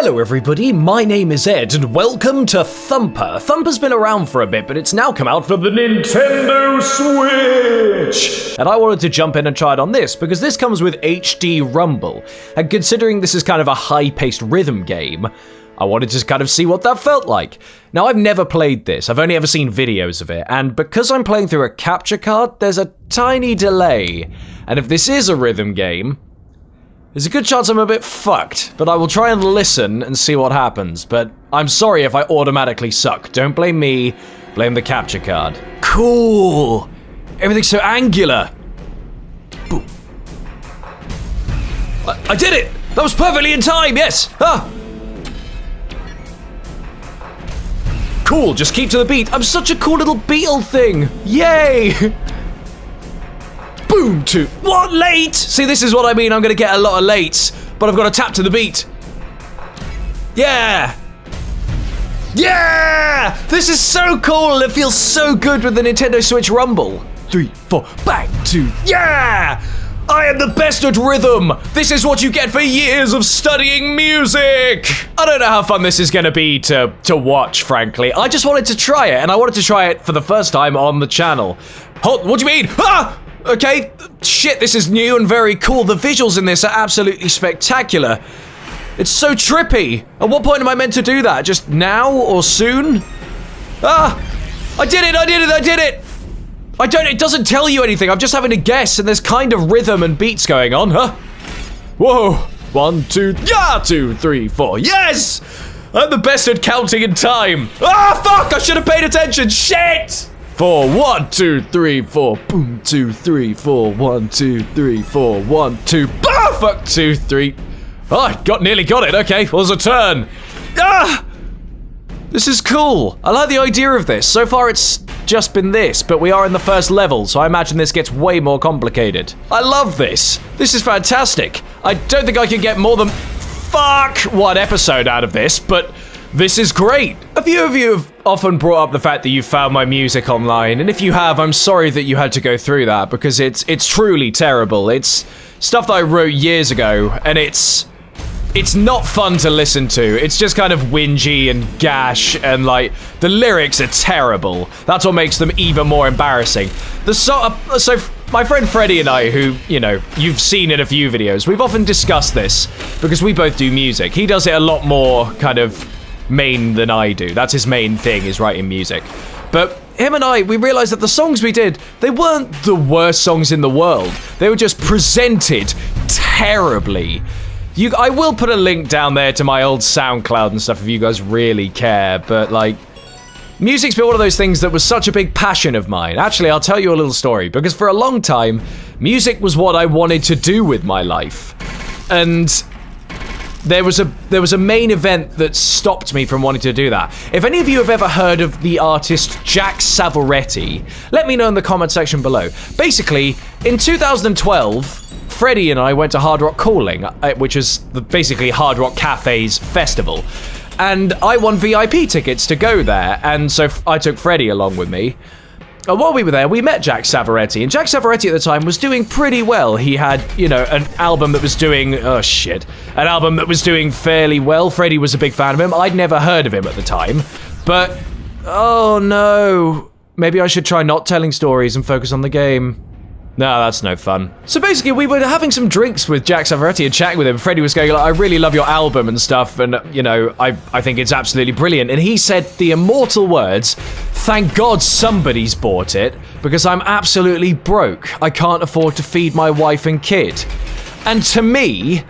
Hello everybody, my name is Ed and welcome to Thumper. Thumper's been around for a bit, but it's now come out for the Nintendo Switch! And I wanted to jump in and try it on this, because this comes with HD Rumble. And considering this is kind of a high-paced rhythm game, I wanted to kind of see what that felt like. Now, I've never played this, I've only ever seen videos of it, and because I'm playing through a capture card, there's a tiny delay. And if this is a rhythm game, there's a good chance I'm a bit fucked, but I will try and listen and see what happens. But I'm sorry if I automatically suck. Don't blame me, blame the capture card. Cool! Everything's so angular. Boom. I did it! That was perfectly in time, yes! Ah! Cool, just keep to the beat. I'm such a cool little Beatle thing! Yay! Boom, two. What? Late? See, this is what I mean. I'm gonna get a lot of lates, but I've got to tap to the beat. Yeah! Yeah! This is so cool. It feels so good with the Nintendo Switch Rumble. 3, 4, bang, 2. Yeah! I am the best at rhythm. This is what you get for years of studying music. I don't know how fun this is gonna be to watch, frankly. I just wanted to try it, and I wanted to try it for the first time on the channel. Hold, what do you mean? Ah! Okay, shit, this is new and very cool. The visuals in this are absolutely spectacular. It's so trippy. At what point am I meant to do that? Just now or soon? Ah! I did it! It doesn't tell you anything. I'm just having to guess, and there's kind of rhythm and beats going on, huh? Whoa! 1, 2, yeah! 2, 3, 4. Yes! I'm the best at counting in time. Ah, fuck! I should have paid attention. Shit! 4, 1, 2, 3, 4. Boom, 2, 3, 4. 1, 2, 3, 4. 1, 2. Ah, fuck! 2, 3. Oh, I nearly got it. Okay, well, there's a turn. Ah! This is cool. I like the idea of this. So far, it's just been this, but we are in the first level, so I imagine this gets way more complicated. I love this. This is fantastic. I don't think I can get more than one episode out of this, but this is great. A few of you have often brought up the fact that you found my music online, and if you have, I'm sorry that you had to go through that, because it's truly terrible. It's stuff that I wrote years ago, and it's not fun to listen to. It's just kind of whingy and gash, and like, the lyrics are terrible. That's what makes them even more embarrassing. So my friend Freddie and I, who, you know, you've seen in a few videos, we've often discussed this, because we both do music. He does it a lot more kind of main than I do. That's his main thing, is writing music. But him and I, we realized that the songs we did, they weren't the worst songs in the world. They were just presented terribly. I will put a link down there to my old SoundCloud and stuff if you guys really care, but like, music's been one of those things that was such a big passion of mine. Actually, I'll tell you a little story, because for a long time, music was what I wanted to do with my life. And there was a main event that stopped me from wanting to do that. If any of you have ever heard of the artist Jack Savoretti, let me know in the comment section below. Basically, in 2012, Freddie and I went to Hard Rock Calling, which is basically Hard Rock Cafe's festival. And I won VIP tickets to go there, and so I took Freddie along with me. And while we were there, we met Jack Savoretti, and Jack Savoretti at the time was doing pretty well. He had, you know, an album that was doing, fairly well. Freddie was a big fan of him. I'd never heard of him at the time, but, oh no. Maybe I should try not telling stories and focus on the game. No, that's no fun. So basically, we were having some drinks with Jack Savoretti and chatting with him. Freddie was going like, I really love your album and stuff, and, you know, I think it's absolutely brilliant. And he said the immortal words, "Thank God somebody's bought it, because I'm absolutely broke. I can't afford to feed my wife and kid." And to me,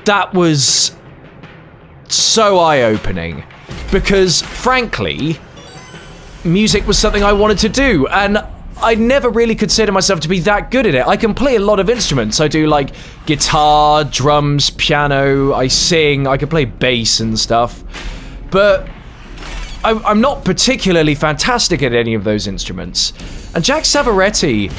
that was so eye-opening, because frankly, music was something I wanted to do, and I never really consider myself to be that good at it. I can play a lot of instruments. I do like guitar, drums, piano, I sing, I can play bass and stuff. But I'm not particularly fantastic at any of those instruments. And Jack Savoretti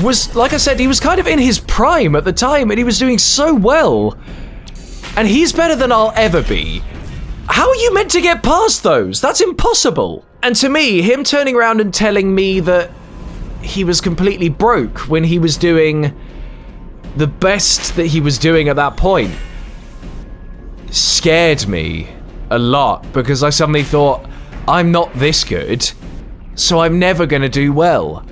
was, like I said, he was kind of in his prime at the time, and he was doing so well. And he's better than I'll ever be. How are you meant to get past those? That's impossible. And to me, him turning around and telling me that he was completely broke when he was doing the best that he was doing at that point, scared me a lot because I suddenly thought, I'm not this good, so I'm never going to do well.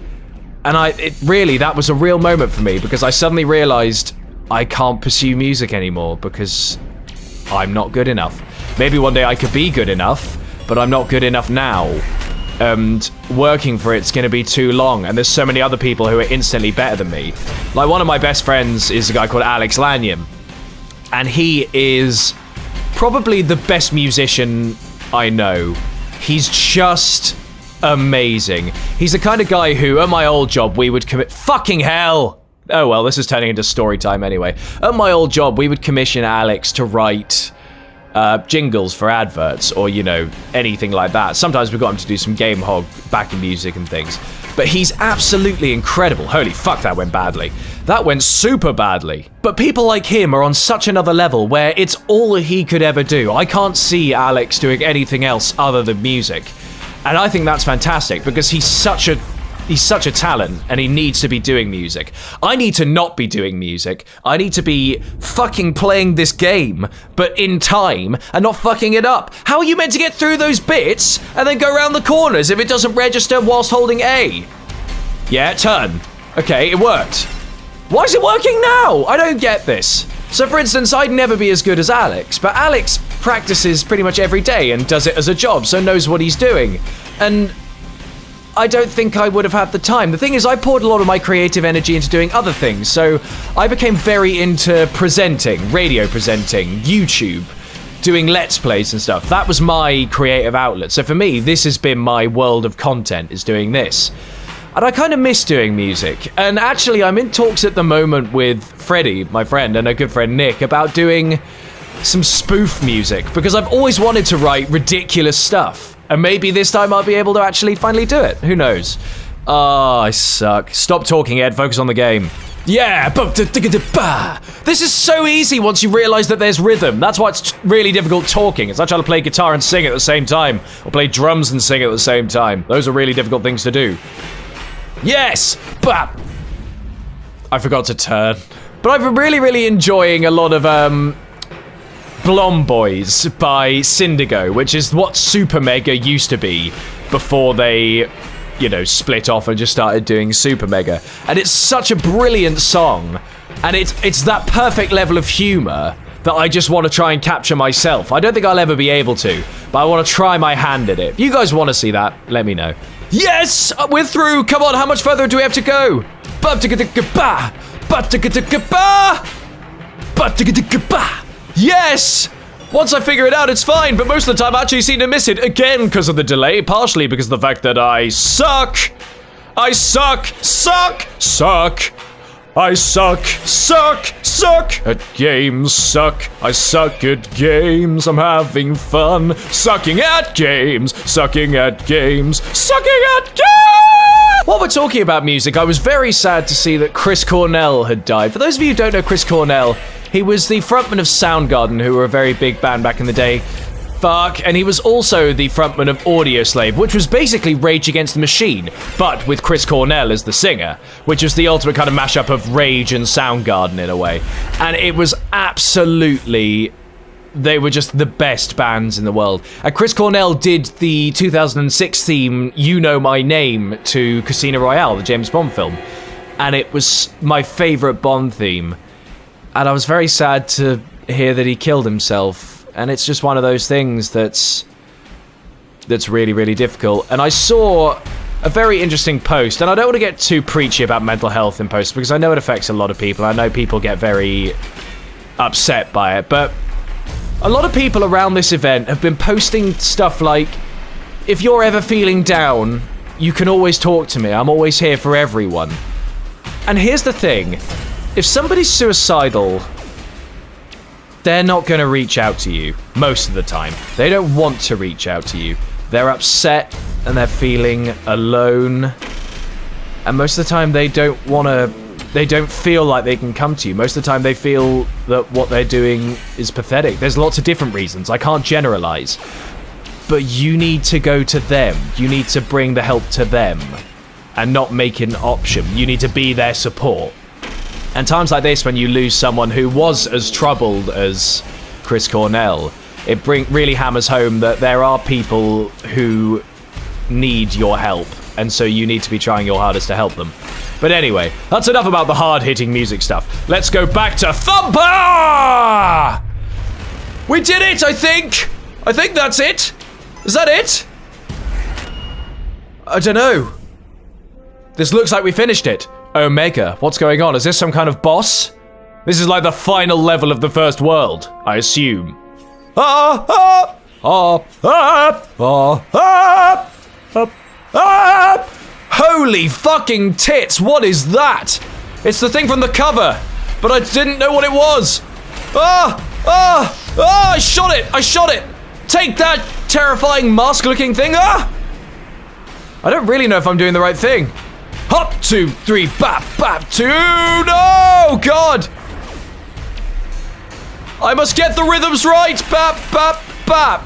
And that was a real moment for me because I suddenly realized I can't pursue music anymore because I'm not good enough. Maybe one day I could be good enough, but I'm not good enough now. And working for it's going to be too long, and there's so many other people who are instantly better than me. Like, one of my best friends is a guy called Alex Lanyon, and he is probably the best musician I know. He's just amazing. He's the kind of guy who, at my old job, we would commit... Fucking hell! Oh well, this is turning into story time anyway. At my old job, we would commission Alex to write jingles for adverts, or, you know, anything like that. Sometimes we got him to do some Game Hog backing music and things. But he's absolutely incredible. Holy fuck, that went badly. That went super badly. But people like him are on such another level where it's all he could ever do. I can't see Alex doing anything else other than music. And I think that's fantastic because he's such a talent, and he needs to be doing music. I need to not be doing music. I need to be fucking playing this game, but in time, and not fucking it up. How are you meant to get through those bits and then go around the corners if it doesn't register whilst holding A? Yeah, turn. Okay, it worked. Why is it working now? I don't get this. So for instance, I'd never be as good as Alex, but Alex practices pretty much every day and does it as a job, so knows what he's doing. And I don't think I would have had the time. The thing is, I poured a lot of my creative energy into doing other things, so I became very into presenting, radio presenting, YouTube, doing Let's Plays and stuff. That was my creative outlet. So for me, this has been my world of content, is doing this. And I kind of miss doing music. And actually, I'm in talks at the moment with Freddie, my friend, and a good friend Nick, about doing some spoof music, because I've always wanted to write ridiculous stuff. And maybe this time I'll be able to actually finally do it. Who knows? Oh, I suck. Stop talking, Ed. Focus on the game. Yeah! This is so easy once you realize that there's rhythm. That's why it's really difficult talking. It's like trying to play guitar and sing at the same time, or play drums and sing at the same time. Those are really difficult things to do. Yes! Bap! I forgot to turn. But I've been really enjoying a lot of, Blom Boys by Syndigo, which is what Super Mega used to be before they, you know, split off and just started doing Super Mega. And it's such a brilliant song, and it's that perfect level of humor that I just want to try and capture myself. I don't think I'll ever be able to, but I want to try my hand at it. If you guys want to see that, let me know. Yes! We're through! Come on, how much further do we have to go? Yes! Once I figure it out, it's fine, but most of the time I actually seem to miss it again because of the delay, partially because of the fact that I suck. I suck at games, suck. I suck at games, I'm having fun. Sucking at games. While we're talking about music, I was very sad to see that Chris Cornell had died. For those of you who don't know Chris Cornell, he was the frontman of Soundgarden, who were a very big band back in the day. And he was also the frontman of Audioslave, which was basically Rage Against the Machine, but with Chris Cornell as the singer, which was the ultimate kind of mashup of Rage and Soundgarden in a way. And it was absolutely... They were just the best bands in the world. And Chris Cornell did the 2006 theme, You Know My Name, to Casino Royale, the James Bond film. And it was my favourite Bond theme. And I was very sad to hear that he killed himself. And it's just one of those things that's really difficult. And I saw a very interesting post, and I don't want to get too preachy about mental health in posts, because I know it affects a lot of people. I know people get very upset by it, but a lot of people around this event have been posting stuff like, if you're ever feeling down, you can always talk to me. I'm always here for everyone. And here's the thing. If somebody's suicidal, they're not going to reach out to you most of the time. They don't want to reach out to you. They're upset and they're feeling alone. And most of the time they don't feel like they can come to you. Most of the time they feel that what they're doing is pathetic. There's lots of different reasons. I can't generalize. But you need to go to them. You need to bring the help to them and not make it an option. You need to be their support. And times like this, when you lose someone who was as troubled as Chris Cornell, it really hammers home that there are people who need your help, and so you need to be trying your hardest to help them. But anyway, that's enough about the hard-hitting music stuff. Let's go back to Thumper! We did it, I think! I think that's it. Is that it? I don't know. This looks like we finished it. Omega, what's going on? Is this some kind of boss? This is like the final level of the first world, I assume. Holy fucking tits, what is that? It's the thing from the cover, but I didn't know what it was. I shot it. Take that, terrifying mask-looking thing. I don't really know if I'm doing the right thing. Hop, 2, 3, bap, bap, 2, no, God. I must get the rhythms right. Bap, bap, bap,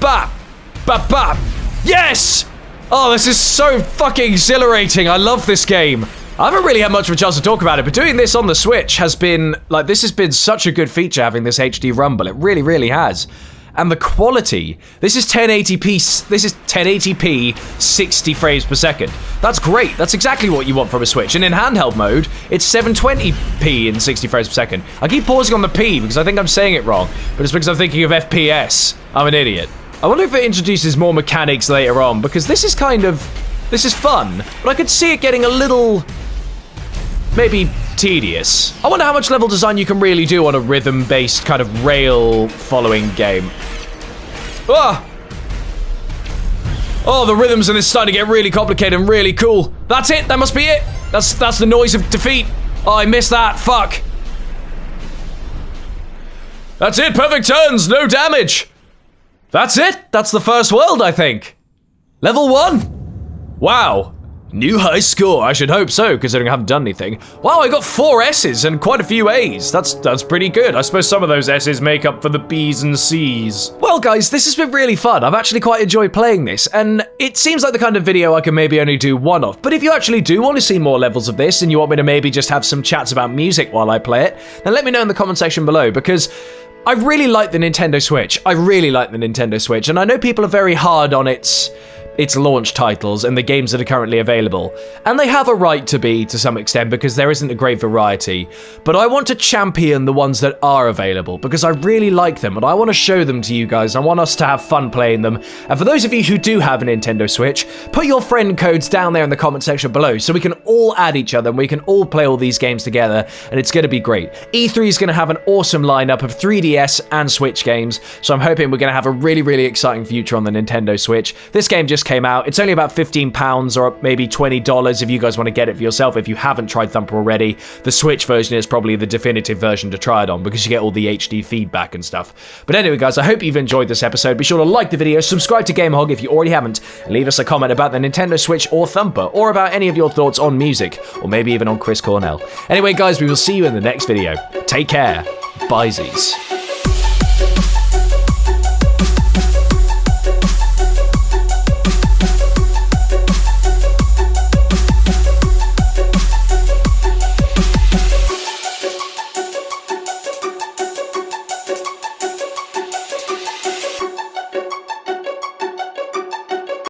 bap, bap, bap. Yes! Oh, this is so fucking exhilarating. I love this game. I haven't really had much of a chance to talk about it, but doing this on the Switch has been, like, this has been such a good feature, having this HD rumble. It really, really has. And the quality, this is 1080p, 60 frames per second. That's great. That's exactly what you want from a Switch. And in handheld mode, it's 720p in 60 frames per second. I keep pausing on the P because I think I'm saying it wrong, but it's because I'm thinking of FPS. I'm an idiot. I wonder if it introduces more mechanics later on, because this is fun, but I could see it getting a little, maybe tedious. I wonder how much level design you can really do on a rhythm-based kind of rail-following game. Oh, the rhythms in this starting to get really complicated and really cool. That's it, that must be it. That's the noise of defeat. Oh, I missed that, fuck. That's it, perfect turns, no damage. That's it, that's the first world, I think. Level 1. Wow. New high score, I should hope so, considering I haven't done anything. Wow, I got 4 S's and quite a few A's. That's pretty good. I suppose some of those S's make up for the B's and C's. Well, guys, this has been really fun. I've actually quite enjoyed playing this, and it seems like the kind of video I can maybe only do one of. But if you actually do want to see more levels of this, and you want me to maybe just have some chats about music while I play it, then let me know in the comment section below, because I really like the Nintendo Switch. And I know people are very hard on its launch titles and the games that are currently available. And they have a right to be, to some extent, because there isn't a great variety. But I want to champion the ones that are available, because I really like them, and I want to show them to you guys. I want us to have fun playing them. And for those of you who do have a Nintendo Switch, put your friend codes down there in the comment section below, so we can all add each other, and we can all play all these games together, and it's going to be great. E3 is going to have an awesome lineup of 3DS and Switch games, so I'm hoping we're going to have a really, really exciting future on the Nintendo Switch. This game just came out. It's only about £15 or maybe $20 if you guys want to get it for yourself if you haven't tried Thumper already. The Switch version is probably the definitive version to try it on because you get all the HD feedback and stuff. But anyway, guys, I hope you've enjoyed this episode. Be sure to like the video, subscribe to GameHog if you already haven't, and leave us a comment about the Nintendo Switch or Thumper, or about any of your thoughts on music, or maybe even on Chris Cornell. Anyway, guys, we will see you in the next video. Take care. Bye-sies.